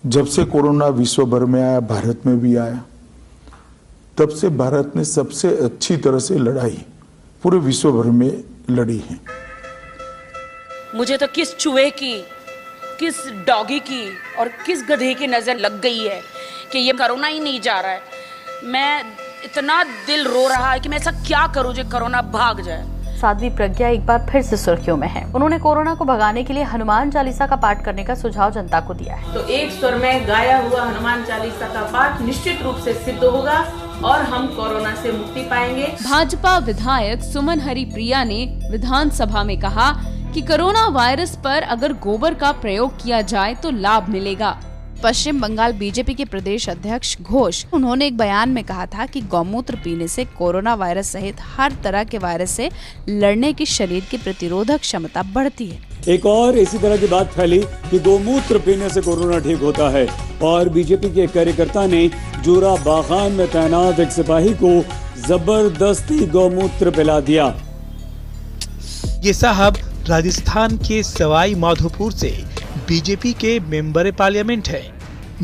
जब से कोरोना विश्व भर में आया, भारत में भी आया, तब से भारत ने सबसे अच्छी तरह से लड़ाई पूरे विश्व भर में लड़ी है। मुझे तो किस चूहे की, किस डॉगी की और किस गधे की नजर लग गई है कि ये कोरोना ही नहीं जा रहा है। मैं इतना दिल रो रहा है कि मैं ऐसा क्या करूं जो कोरोना भाग जाए। साध्वी प्रज्ञा एक बार फिर से सुर्खियों में है। उन्होंने कोरोना को भगाने के लिए हनुमान चालीसा का पाठ करने का सुझाव जनता को दिया है। तो एक स्वर में गाया हुआ हनुमान चालीसा का पाठ निश्चित रूप से सिद्ध होगा और हम कोरोना से मुक्ति पाएंगे। भाजपा विधायक सुमन हरिप्रिया ने विधानसभा में कहा कि कोरोना वायरस पर अगर गोबर का प्रयोग किया जाए तो लाभ मिलेगा। पश्चिम बंगाल बीजेपी के प्रदेश अध्यक्ष घोष, उन्होंने एक बयान में कहा था कि गौमूत्र पीने से कोरोना वायरस सहित हर तरह के वायरस से लड़ने की शरीर की प्रतिरोधक क्षमता बढ़ती है। एक और इसी तरह की बात फैली कि गौमूत्र पीने से कोरोना ठीक होता है और बीजेपी के कार्यकर्ता ने जोरा बागान में तैनात एक सिपाही को जबरदस्ती गौमूत्र पिला दिया। ये साहब राजस्थान के सवाई माधोपुर से बीजेपी के मेंबर पार्लियामेंट है।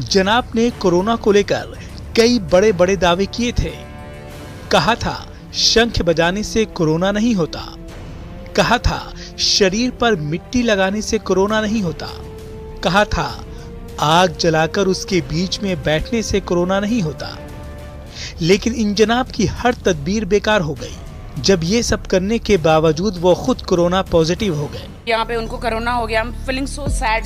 जनाब ने कोरोना को लेकर कई बड़े बड़े दावे किए थे। कहा था शंख बजाने से कोरोना नहीं होता, कहा था शरीर पर मिट्टी लगाने से कोरोना नहीं होता, कहा था आग जलाकर उसके बीच में बैठने से कोरोना नहीं होता। लेकिन इन जनाब की हर तदबीर बेकार हो गई जब ये सब करने के बावजूद वो खुद कोरोना पॉजिटिव हो गए। यहाँ पे उनको कोरोना हो गया। I am feeling so sad.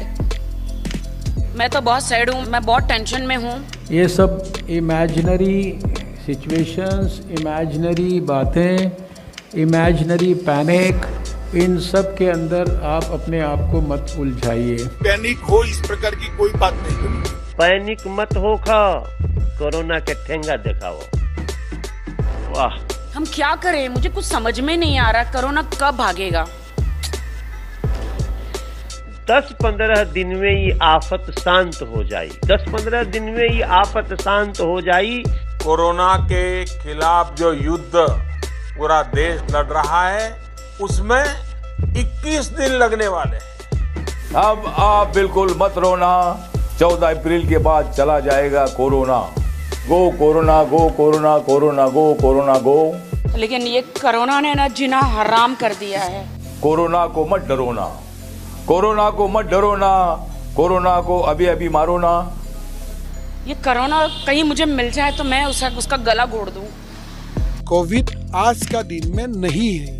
मैं तो बहुत सैड हूँ, मैं बहुत टेंशन में हूँ। ये सब इमेजिनरी सिचुएशंस, इमेजिनरी बातें, इमेजिनरी पैनिक, इन सब के अंदर आप अपने आप को मत उलझाइए। पैनिक हो इस प्रकार की कोई बात नहीं करनी। पैनिक मत हो, खा कोरोना के ठेंगा दिखाओ। वाह, हम क्या करें, मुझे कुछ समझ में नहीं आ रहा। कोरोना कब भागेगा? 10-15 दिन में ये आफत शांत हो जाए। 10-15 दिन में ये आफत शांत हो जाए। कोरोना के खिलाफ जो युद्ध पूरा देश लड़ रहा है उसमें 21 दिन लगने वाले हैं। अब आप बिल्कुल मत रोना, 14 अप्रैल के बाद चला जाएगा कोरोना। गो कोरोना, गो कोरोना, कोरोना गो, कोरोना गो। लेकिन ये कोरोना ने ना जीना हराम कर दिया है। कोरोना को मत डरोना, कोरोना को मत डरोना, कोरोना को अभी अभी मारो ना। ये कोरोना कहीं मुझे मिल जाए तो मैं उसका गला घोट दूं। कोविड आज का दिन में नहीं है,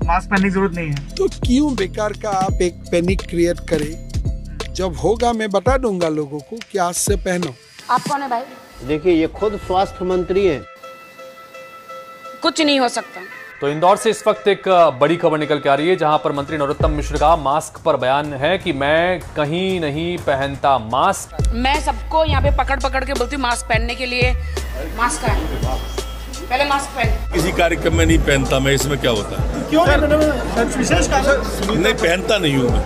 मास्क पहनने की जरूरत नहीं है, तो क्यों बेकार का आप एक पैनिक क्रिएट करें। जब होगा मैं बता दूंगा लोगों को कि आज से पहनो। आप कौन है भाई? देखिए, ये खुद स्वास्थ्य मंत्री हैं। कुछ नहीं हो सकता। तो इंदौर से इस वक्त एक बड़ी खबर निकल के आ रही है जहां पर मंत्री नरोत्तम मिश्र का मास्क पर बयान है कि मैं कहीं नहीं पहनता मास्क। मैं सबको यहाँ पे पकड़ पकड़ के बोलती हूँ मास्क पहनने के लिए। मास्क है, पहले मास्क पहन। किसी कार्यक्रम में नहीं पहनता मैं, इसमें क्या होता है? क्यों विशेष कारण? नहीं पहनता नहीं हूँ मैं।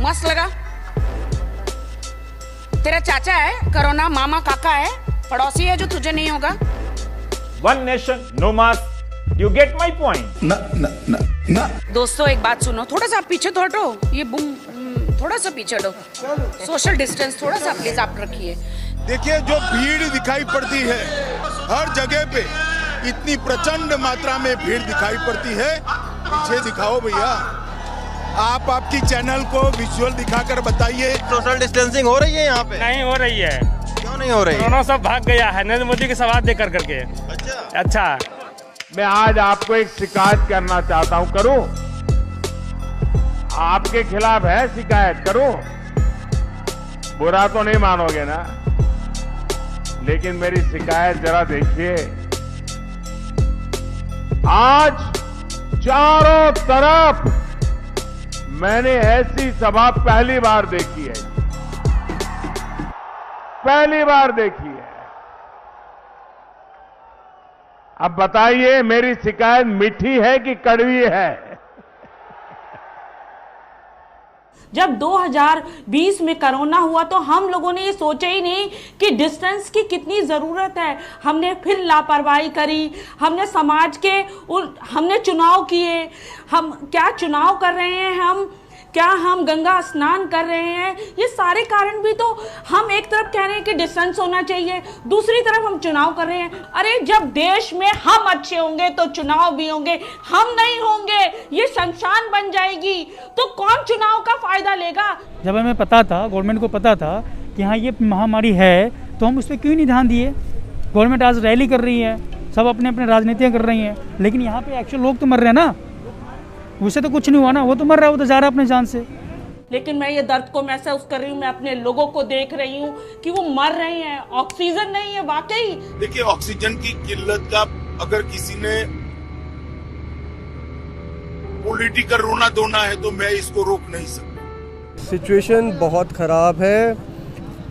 मास्क लगा। तेरा चाचा है कोरोना, मामा काका है, पड़ोसी है जो तुझे नहीं होगा। One nation, no mask. You get my point? ना ना ना ना। दोस्तों एक बात सुनो, थोड़ा सा पीछे तो हटो। ये बुम, थोड़ा सा पीछे हटो। सोशल डिस्टेंस थोड़ा सा प्लीज आप रखिए। देखिए, जो भीड़ दिखाई पड़ती है हर जगह पे, इतनी प्रचंड मात्रा में भीड़ दिखाई पड़ती है। पीछे दिखाओ भैया, आप आपकी चैनल को विजुअल दिखाकर बताइए। सोशल डिस्टेंसिंग हो रही है यहाँ पे? नहीं हो रही है। क्यों नहीं हो रही? कोरोना सब भाग गया है नरेंद्र मोदी के सवाल देकर करके। अच्छा, मैं आज आपको एक शिकायत करना चाहता हूं। करूं? आपके खिलाफ है शिकायत, करूं? बुरा तो नहीं मानोगे ना? लेकिन मेरी शिकायत जरा देखिए। आज चारों तरफ मैंने ऐसी सभा पहली बार देखी है, पहली बार देखी है। अब बताइए, मेरी शिकायत मीठी है कि कड़वी है? जब 2020 में कोरोना हुआ तो हम लोगों ने ये सोचा ही नहीं कि डिस्टेंस की कितनी ज़रूरत है। हमने फिर लापरवाही करी। हमने समाज के हमने चुनाव किए। हम क्या चुनाव कर रहे हैं हम क्या हम गंगा स्नान कर रहे हैं? ये सारे कारण भी तो हम एक तरफ कह रहे हैं कि डिस्टेंस होना चाहिए, दूसरी तरफ हम चुनाव कर रहे हैं। अरे जब देश में हम अच्छे होंगे तो चुनाव भी होंगे, हम नहीं होंगे ये शमशान बन जाएगी, तो कौन चुनाव का फायदा लेगा? जब हमें पता था, गवर्नमेंट को पता था कि हाँ ये महामारी है, तो हम उस पर क्यों नहीं ध्यान दिए? गवर्नमेंट आज रैली कर रही है, सब अपने अपने राजनीतियाँ कर रही हैं, लेकिन यहाँ पे एक्चुअल लोग तो मर रहे हैं ना, उससे तो कुछ नहीं हुआ ना, वो तो मर रहा है, वो तो जा रहा है अपने जान से। लेकिन मैं ये दर्द को महसूस कर रही हूँ, मैं अपने लोगों को देख रही हूँ कि वो मर रहे हैं, ऑक्सीजन नहीं है। वाकई देखिए, ऑक्सीजन की किल्लत का अगर किसी ने पॉलिटिकल रोना धोना है तो मैं इसको रोक नहीं सकता। सिचुएशन बहुत खराब है,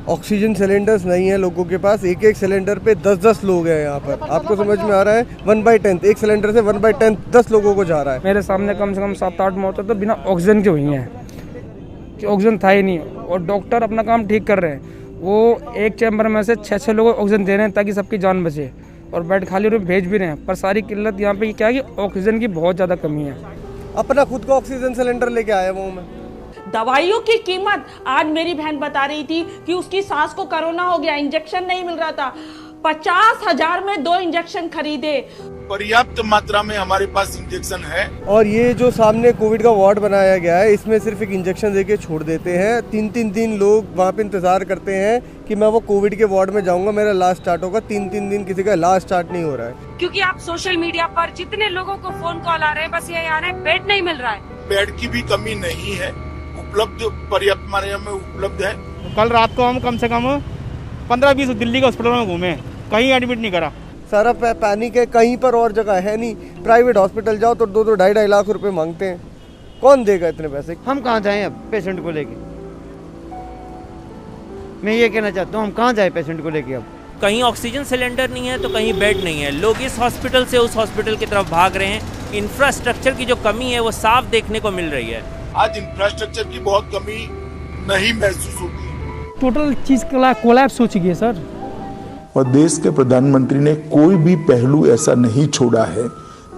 ऑक्सीजन सिलेंडर्स नहीं है लोगों के पास, एक एक सिलेंडर पे 10-10 लोग हैं यहाँ पर। आपको समझ में आ रहा है, 1/10 एक सिलेंडर से 1/10 10 लोगों को जा रहा है। मेरे सामने कम से कम 7-8 मौतें तो बिना ऑक्सीजन के हुई हैं, कि ऑक्सीजन था ही नहीं, और डॉक्टर अपना काम ठीक कर रहे हैं। वो एक चैम्बर में से 6-6 लोगों को ऑक्सीजन दे रहे हैं ताकि सबकी जान बचे, और बेड खाली रूम भेज भी रहे हैं। पर सारी किल्लत यहाँ पे क्या है कि ऑक्सीजन की बहुत ज़्यादा कमी है। अपना खुद का ऑक्सीजन सिलेंडर लेके आया हूँ मैं। दवाइयों की कीमत, आज मेरी बहन बता रही थी कि उसकी सास को कोरोना हो गया, इंजेक्शन नहीं मिल रहा था, 50,000 में 2 इंजेक्शन खरीदे। पर्याप्त मात्रा में हमारे पास इंजेक्शन है। और ये जो सामने कोविड का वार्ड बनाया गया है, इसमें सिर्फ एक इंजेक्शन देके छोड़ देते हैं। 3-3 दिन लोग वहाँ पे इंतजार करते हैं कि मैं वो कोविड के वार्ड में जाऊंगा, मेरा इलाज स्टार्ट होगा। 3-3 दिन किसी का इलाज स्टार्ट नहीं हो रहा है। क्योंकि आप सोशल मीडिया पर जितने लोगों को फोन कॉल आ रहे हैं, बस ये आ रहा है बेड नहीं मिल रहा है। बेड की भी कमी नहीं है, उपलब्ध पर्याप्त मात्रा में उपलब्ध है। कल रात को हम कम से कम 15-20 दिल्ली के हॉस्पिटल में घूमे, कहीं एडमिट नहीं करा। सारा पैनिक है, कहीं पर और जगह है नहीं। प्राइवेट हॉस्पिटल जाओ तो 2-2 ढाई लाख रुपए मांगते हैं, कौन देगा इतने पैसे? हम कहाँ जाएं अब पेशेंट को लेके? मैं ये कहना चाहता हूँ, हम कहाँ जाएं पेशेंट को लेके? अब कहीं ऑक्सीजन सिलेंडर नहीं है तो कहीं बेड नहीं है, लोग इस हॉस्पिटल से उस हॉस्पिटल की तरफ भाग रहे हैं। इंफ्रास्ट्रक्चर की जो कमी है वो साफ देखने को मिल रही है। आज इंफ्रास्ट्रक्चर की बहुत कमी नहीं महसूस होती। टोटल चीज कोलैप्स हो चुकी है सर। और देश के प्रधानमंत्री ने कोई भी पहलू ऐसा नहीं छोड़ा है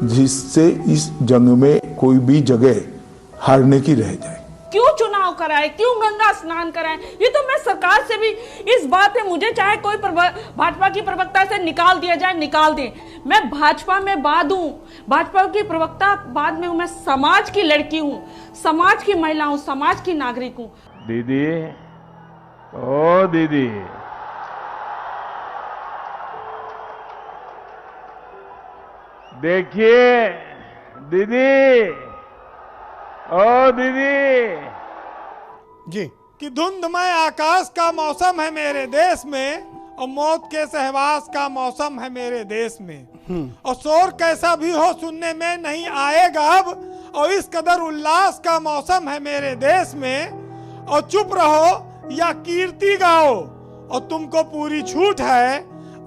जिससे इस जंग में कोई भी जगह हारने की रह जाए। क्यों चुनाव कराए, क्यों गंगा स्नान कराए? ये तो मैं सरकार से भी इस बात पे, मुझे चाहे कोई भाजपा की प्रवक्ता से निकाल दिया जाए, निकाल दें। मैं भाजपा में बाद हूँ, भाजपा की प्रवक्ता बाद में हूँ। मैं समाज की लड़की हूँ, समाज की महिला हूँ, समाज की नागरिक हूँ। दीदी, ओ दीदी, देखिए दीदी, ओ दीदी जी, कि धुंधमय आकाश का मौसम है मेरे देश में, और मौत के सहवास का मौसम है मेरे देश में। और शोर कैसा भी हो सुनने में नहीं आएगा अब, और इस कदर उल्लास का मौसम है मेरे देश में। और चुप रहो या कीर्ति गाओ, और तुमको पूरी छूट है,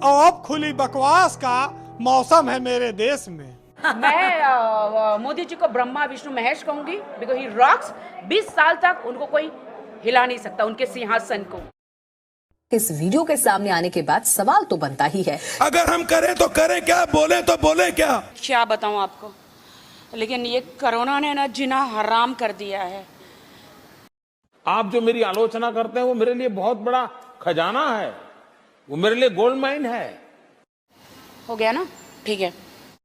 और अब खुली बकवास का मौसम है मेरे देश में। मैं मोदी जी को ब्रह्मा विष्णु महेश कहूंगी, बिकॉज ही रॉक्स। 20 साल तक उनको कोई हिला नहीं सकता, उनके सिंहासन को। इस वीडियो के सामने आने के बाद सवाल तो बनता ही है, अगर हम करें तो करें क्या, बोले तो बोले क्या? क्या बताऊं आपको, लेकिन ये कोरोना ने ना जीना हराम कर दिया है। आप जो मेरी आलोचना करते हैं वो मेरे लिए बहुत बड़ा खजाना है, वो मेरे लिए गोल्ड माइन है। हो गया ना, ठीक है।